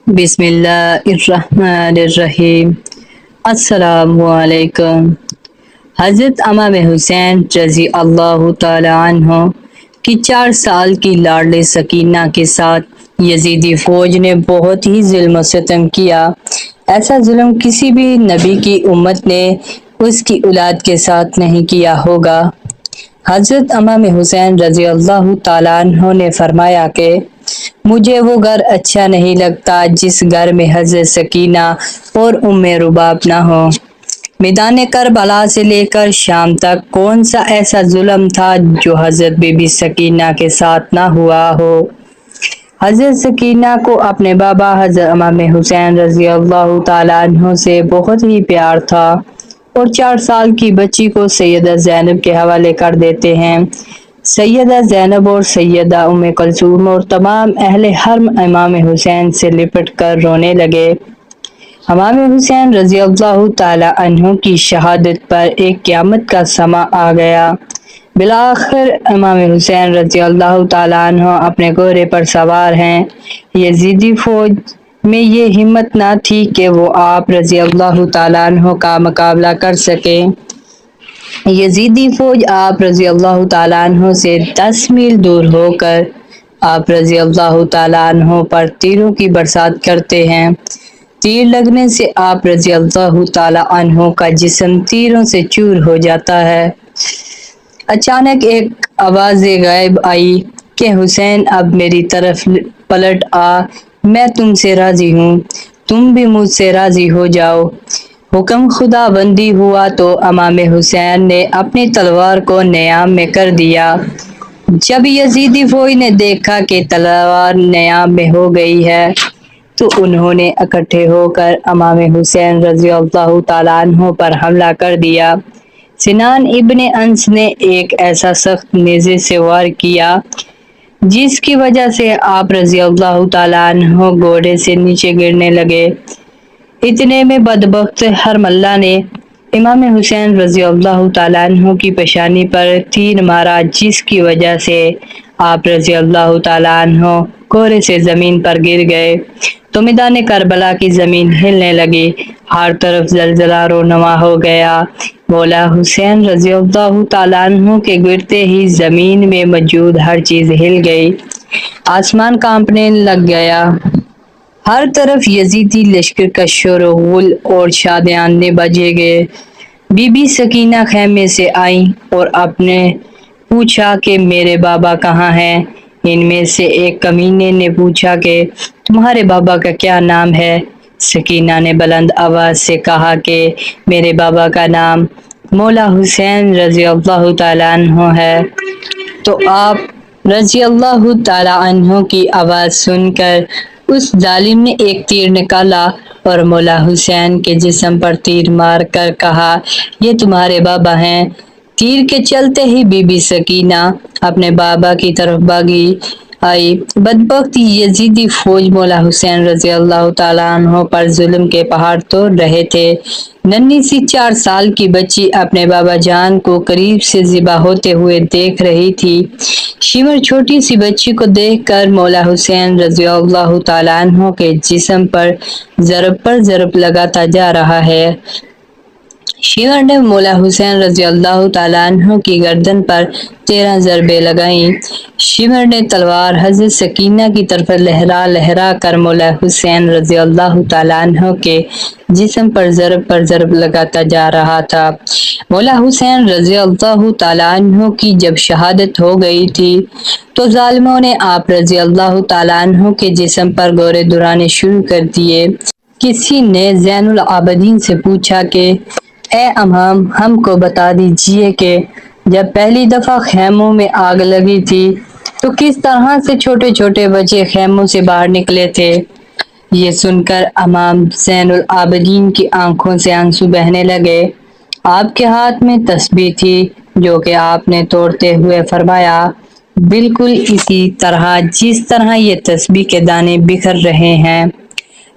بسم اللہ الرحمن الرحیم۔ السلام علیکم۔ حضرت امام حسین رضی اللہ تعالی عنہ کی 4 سال کی لاڈلی سکینہ کے ساتھ یزیدی فوج نے بہت ہی ظلم و ستم کیا۔ ایسا ظلم کسی بھی نبی کی امت نے اس کی اولاد کے ساتھ نہیں کیا ہوگا۔ حضرت امام حسین رضی اللہ تعالیٰ عنہ نے فرمایا کہ مجھے وہ گھر اچھا نہیں لگتا جس گھر میں حضرت سکینہ اور ام رباب نہ ہو۔ میدان کربلا سے لے کر شام تک کون سا ایسا ظلم تھا جو حضرت بی بی سکینہ کے ساتھ نہ ہوا ہو۔ حضرت سکینہ کو اپنے بابا حضرت امام حسین رضی اللہ تعالیٰ عنہ سے بہت ہی پیار تھا اور 4 سال کی بچی کو سیدہ زینب کے حوالے کر دیتے ہیں۔ سیدہ زینب اور سیدہ ام کلثوم اور تمام اہل حرم امام حسین سے لپٹ کر رونے لگے۔ امام حسین رضی اللہ تعالی عنہ کی شہادت پر ایک قیامت کا سماں آ گیا۔ بالآخر امام حسین رضی اللہ تعالی عنہ اپنے گھوڑے پر سوار ہیں۔ یزیدی فوج میں یہ ہمت نہ تھی کہ وہ آپ رضی اللہ تعالی عنہ کا مقابلہ کر سکیں۔ یزیدی فوج آپ رضی اللہ تعالیٰ عنہ سے 10 میل دور ہو کر آپ رضی اللہ تعالیٰ عنہ پر تیروں کی برسات کرتے ہیں۔ تیر لگنے سے آپ رضی اللہ تعالیٰ عنہ کا جسم تیروں سے چور ہو جاتا ہے۔ اچانک ایک آواز غائب آئی کہ حسین اب میری طرف پلٹ آ، میں تم سے راضی ہوں، تم بھی مجھ سے راضی ہو جاؤ۔ حکم خدا بندی ہوا تو امام حسین نے اپنی تلوار کو نیام میں کر دیا۔ جب یزیدی فوج نے دیکھا کہ تلوار نیام میں ہو گئی ہے تو انہوں نے اکٹھے ہو کر امام حسین رضی اللہ تعالیٰ عنہ پر حملہ کر دیا۔ سنان ابن انس نے ایک ایسا سخت نیزے سے وار کیا جس کی وجہ سے آپ رضی اللہ تعالیٰ عنہ گھوڑے سے نیچے گرنے لگے۔ اتنے میں بدبخت حرملہ نے امام حسین رضی اللہ تعالیٰ عنہ کی پیشانی پر تیر مارا جس کی وجہ سے آپ رضی اللہ تعالیٰ عنہ گھوڑے سے زمین پر گر گئے تو میدان کربلا کی زمین ہلنے لگی، ہر طرف زلزلہ رونما ہو گیا۔ مولا حسین رضی اللہ تعالیٰ عنہ کے گرتے ہی زمین میں موجود ہر چیز ہل گئی، آسمان کانپنے لگ گیا۔ ہر طرف یزیدی لشکر کا شور و غل اور شادیانے بجے گئے۔ بی بی سکینہ خیمے سے آئیں اور آپ نے پوچھا کہ میرے بابا کہاں ہیں؟ ان میں سے ایک کمینے نے پوچھا کہ تمہارے بابا کا کیا نام ہے؟ سکینہ نے بلند آواز سے کہا کہ میرے بابا کا نام مولا حسین رضی اللہ تعالیٰ عنہ ہے۔ تو آپ رضی اللہ تعالیٰ عنہ کی آواز سن کر اس ظالم نے ایک تیر نکالا اور مولا حسین کے جسم پر تیر مار کر کہا یہ تمہارے بابا ہیں۔ تیر کے چلتے ہی بی بی سکینہ اپنے بابا کی طرف بھاگی آئی۔ بدبخت یزیدی فوج مولا حسین رضی اللہ تعالیٰ عنہ پر ظلم کے پہاڑ توڑ رہے تھے۔ ننھی سی 4 سال کی بچی اپنے بابا جان کو قریب سے ذبح ہوتے ہوئے دیکھ رہی تھی۔ شمر چھوٹی سی بچی کو دیکھ کر مولا حسین رضی اللہ تعالیٰ عنہ کے جسم پر ضرب لگاتا جا رہا ہے۔ شمر نے مولا حسین رضی اللہ تعالیٰ عنہ کی گردن پر 13 ضربیں لگائیں۔ شمر نے تلوار حضرت سکینہ کی طرف لہرا کر مولا حسین رضی اللہ تعالیٰ عنہ کے جسم پر ضرب لگاتا جا رہا تھا۔ مولا حسین رضی اللہ تعالیٰ عنہ کی جب شہادت ہو گئی تھی تو ظالموں نے آپ رضی اللہ تعالیٰ عنہ کے جسم پر گورے درانے شروع کر دیے۔ کسی نے زین العابدین سے پوچھا کہ اے امام ہم کو بتا دیجئے کہ جب پہلی دفعہ خیموں میں آگ لگی تھی تو کس طرح سے چھوٹے چھوٹے بچے خیموں سے باہر نکلے تھے؟ یہ سن کر امام زین العابدین کی آنکھوں سے آنسو بہنے لگے۔ آپ کے ہاتھ میں تسبیح تھی جو کہ آپ نے توڑتے ہوئے فرمایا بالکل اسی طرح جس طرح یہ تسبیح کے دانے بکھر رہے ہیں۔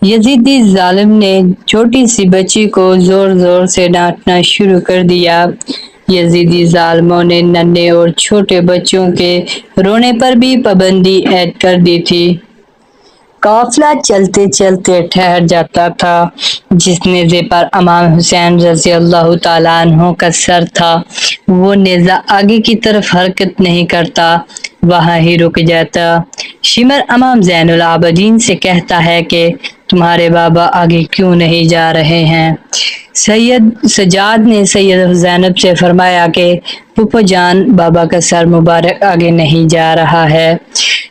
یزیدی ظالم نے چھوٹی سی بچی کو زور سے ڈانٹنا شروع کر دیا۔ یزیدی ظالموں نے ننھے اور چھوٹے بچوں کے رونے پر بھی پابندی عائد کر دی تھی۔ قافلہ چلتے چلتے ٹھہر جاتا تھا۔ جس نیزے پر امام حسین رضی اللہ تعالیٰ عنہ کا سر تھا، وہ نیزہ آگے کی طرف حرکت نہیں کرتا، وہاں ہی رک جاتا۔ شمر امام زین العابدین سے کہتا ہے کہ تمہارے بابا آگے کیوں نہیں جا رہے ہیں؟ سید سجاد نے سیدہ زینب سے فرمایا کہ پھپھو جان، بابا کا سر مبارک آگے نہیں جا رہا ہے۔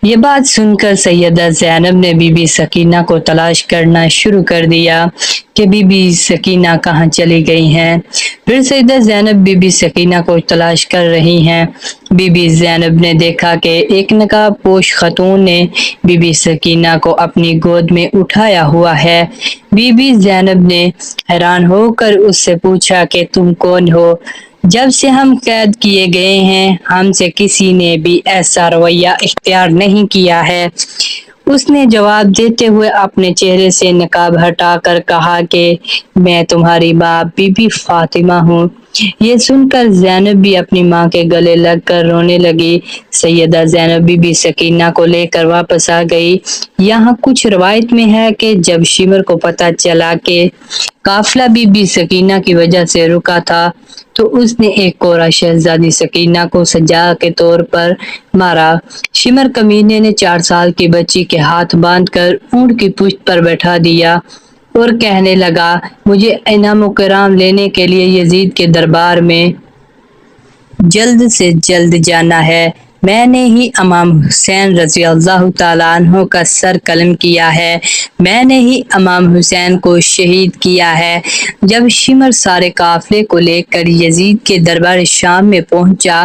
یہ بات سن کر سیدہ زینب نے بی بی سکینہ کو تلاش کرنا شروع کر دیا کہ بی بی سکینہ کہاں چلی گئی ہیں۔ پھر سیدہ زینب بی بی سکینہ کو تلاش کر رہی ہیں۔ بی بی زینب نے دیکھا کہ ایک نقاب پوش خاتون نے بی بی سکینہ کو اپنی گود میں اٹھایا ہوا ہے۔ بی بی زینب نے حیران ہو کر اس سے پوچھا کہ تم کون ہو؟ جب سے ہم قید کیے گئے ہیں، ہم سے کسی نے بھی ایسا رویہ اختیار نہیں کیا ہے۔ اس نے جواب دیتے ہوئے اپنے چہرے سے نقاب ہٹا کر کہا کہ میں تمہاری ماں بی بی فاطمہ ہوں۔ یہ سن کر زینب بھی اپنی ماں کے گلے لگ کر رونے لگی۔ سیدہ زینب بی بی سکینہ کو لے کر واپس آ گئی۔ یہاں کچھ روایت میں ہے کہ جب شمر کو پتہ چلا کہ قافلہ بی بی سکینہ کی وجہ سے رکا تھا، تو اس نے ایک کورا شہزادی سکینہ کو سجا کے طور پر مارا۔ شمر کمینے نے 4 سال کی بچی کے ہاتھ باندھ کر اونٹ کی پشت پر بیٹھا دیا اور کہنے لگا، مجھے انعام و کرام لینے کے لیے یزید کے دربار میں جلد سے جلد جانا ہے۔ میں نے ہی امام حسین رضی اللہ تعالیٰ عنہ کا سر قلم کیا ہے، میں نے ہی امام حسین کو شہید کیا ہے۔ جب شمر سارے قافلے کو لے کر یزید کے دربار شام میں پہنچا،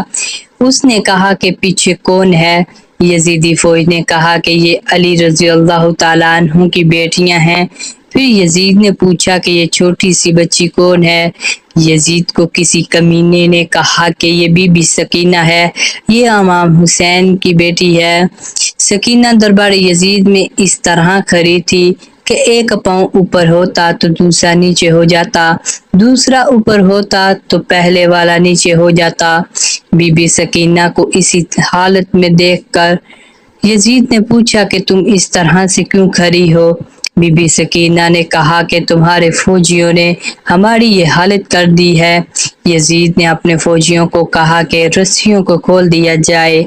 اس نے کہا کہ پیچھے کون ہے؟ یزیدی فوج نے کہا کہ یہ علی رضی اللہ تعالیٰ عنہ کی بیٹیاں ہیں۔ پھر یزید نے پوچھا کہ یہ چھوٹی سی بچی کون ہے؟ یزید کو کسی کمینے نے کہا کہ یہ بی بی سکینہ ہے، یہ امام حسین کی بیٹی ہے۔ سکینہ دربار یزید میں اس طرح کھڑی تھی کہ ایک پاؤں اوپر ہوتا تو دوسرا نیچے ہو جاتا، دوسرا اوپر ہوتا تو پہلے والا نیچے ہو جاتا۔ بی بی سکینہ کو اسی حالت میں دیکھ کر یزید نے پوچھا کہ تم اس طرح سے کیوں کھڑی ہو؟ بی بی سکینہ نے کہا کہ تمہارے فوجیوں نے ہماری یہ حالت کر دی ہے۔ یزید نے اپنے فوجیوں کو کہا کہ رسیوں کو کھول دیا جائے۔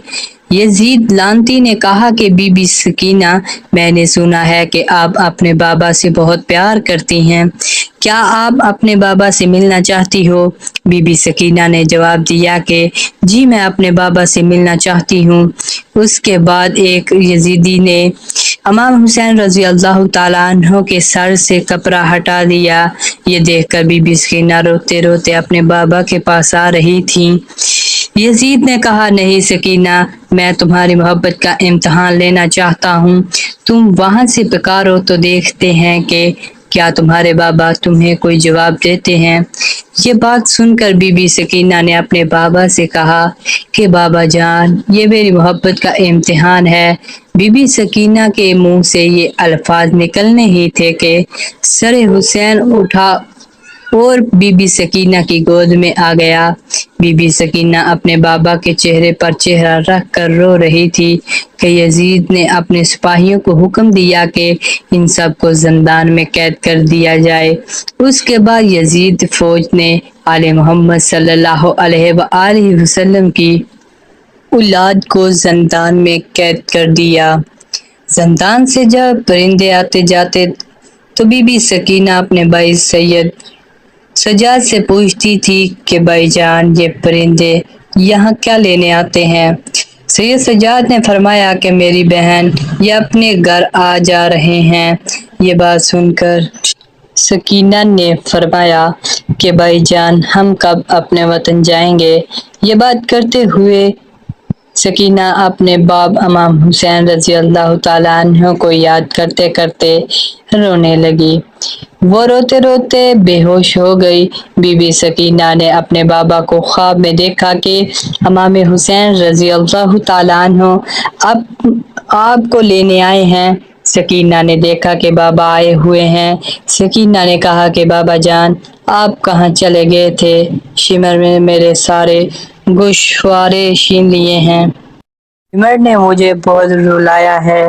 یزید لعنتی نے کہا کہ بی بی سکینہ، میں نے سنا ہے کہ آپ اپنے بابا سے بہت پیار کرتی ہیں، کیا آپ اپنے بابا سے ملنا چاہتی ہو؟ بی بی سکینہ نے جواب دیا کہ جی، میں اپنے بابا سے ملنا چاہتی ہوں۔ اس کے بعد ایک یزیدی نے امام حسین رضی اللہ تعالیٰ عنہ کے سر سے کپڑا ہٹا دیا۔ یہ دیکھ کر بی بی سکینہ روتے روتے اپنے بابا کے پاس آ رہی تھیں۔ یزید نے کہا، نہیں سکینہ، میں تمہاری محبت کا امتحان لینا چاہتا ہوں، تم وہاں سے پکارو تو دیکھتے ہیں کہ کیا تمہارے بابا تمہیں کوئی جواب دیتے ہیں۔ یہ بات سن کر بی بی سکینہ نے اپنے بابا سے کہا کہ بابا جان، یہ میری محبت کا امتحان ہے۔ بی بی سکینہ کے منہ سے یہ الفاظ نکلنے ہی تھے کہ سر حسین اٹھا اور بی بی سکینہ کی گود میں آ گیا۔ بی بی سکینہ اپنے بابا کے چہرے پر چہرہ رکھ کر رو رہی تھی کہ یزید نے اپنے سپاہیوں کو حکم دیا کہ ان سب کو زندان میں قید کر دیا جائے۔ اس کے بعد یزید فوج نے آل محمد صلی اللہ علیہ وآلہ وسلم کی اولاد کو زندان میں قید کر دیا۔ زندان سے جب پرندے آتے جاتے تو بی بی سکینہ اپنے بھائی سید سجاد سے پوچھتی تھی کہ بھائی جان، یہ پرندے یہاں کیا لینے آتے ہیں؟ سید سجاد نے فرمایا کہ میری بہن، یہ اپنے گھر آ جا رہے ہیں۔ یہ بات سن کر سکینہ نے فرمایا کہ بھائی جان، ہم کب اپنے وطن جائیں گے؟ یہ بات کرتے ہوئے سکینہ اپنے باپ امام حسین رضی اللہ تعالیٰ عنہ کو یاد کرتے کرتے رونے لگی۔ وہ روتے روتے بے ہوش ہو گئی۔ بی بی سکینہ نے اپنے بابا کو خواب میں دیکھا کہ امام حسین رضی اللہ تعالیٰ عنہ آپ کو لینے آئے ہیں۔ سکینہ نے دیکھا کہ بابا آئے ہوئے ہیں۔ سکینہ نے کہا کہ بابا جان، آپ کہاں چلے گئے تھے؟ شمر نے میرے سارے گوشوارے چھین لیے ہیں، شمر نے مجھے بہت رلایا ہے۔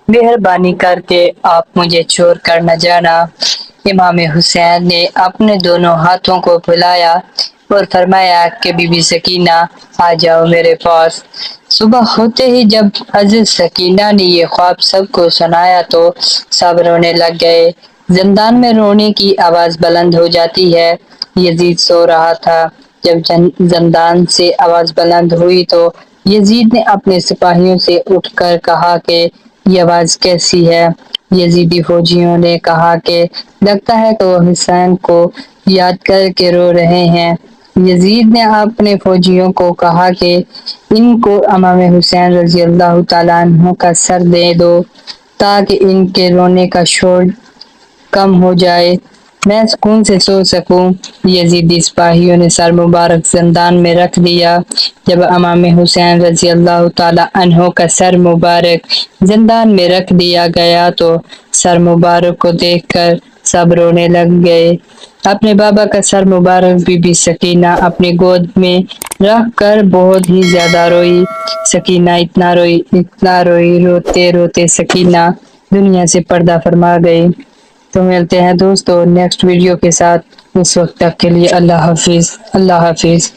مہربانی کر کے آپ مجھے چھوڑ کر نہ جانا۔ امام حسین نے اپنے دونوں ہاتھوں کو پھیلایا اور فرمایا کہ بی بی سکینہ آ جاؤ میرے پاس۔ صبح ہوتے ہی جب حضرت سکینہ نے یہ خواب سب کو سنایا تو سب رونے لگ گئے۔ زندان میں رونے کی آواز بلند ہو جاتی ہے۔ یزید سو رہا تھا۔ جب زندان سے آواز بلند ہوئی تو یزید نے اپنے سپاہیوں سے اٹھ کر کہا کہ یہ آواز کیسی ہے؟ یزیدی فوجیوں نے کہا کہ لگتا ہے کہ وہ حسین کو یاد کر کے رو رہے ہیں۔ یزید نے اپنے فوجیوں کو کہا کہ ان کو امام حسین رضی اللہ تعالیٰ عنہ کا سر دے دو تاکہ ان کے رونے کا شور کم ہو جائے، میں سکون سے سو سکوں۔ یزیدی سپاہیوں نے سر مبارک زندان میں رکھ دیا۔ جب امام حسین رضی اللہ تعالیٰ عنہ کا سر مبارک زندان میں رکھ دیا گیا تو سر مبارک کو دیکھ کر سب رونے لگ گئے۔ اپنے بابا کا سر مبارک بی بی سکینہ اپنی گود میں رکھ کر بہت ہی زیادہ روئی۔ سکینہ اتنا روئی، روتے روتے سکینہ دنیا سے پردہ فرما گئی۔ تو ملتے ہیں دوستو نیکسٹ ویڈیو کے ساتھ، اس وقت تک کے لیے اللہ حافظ، اللہ حافظ۔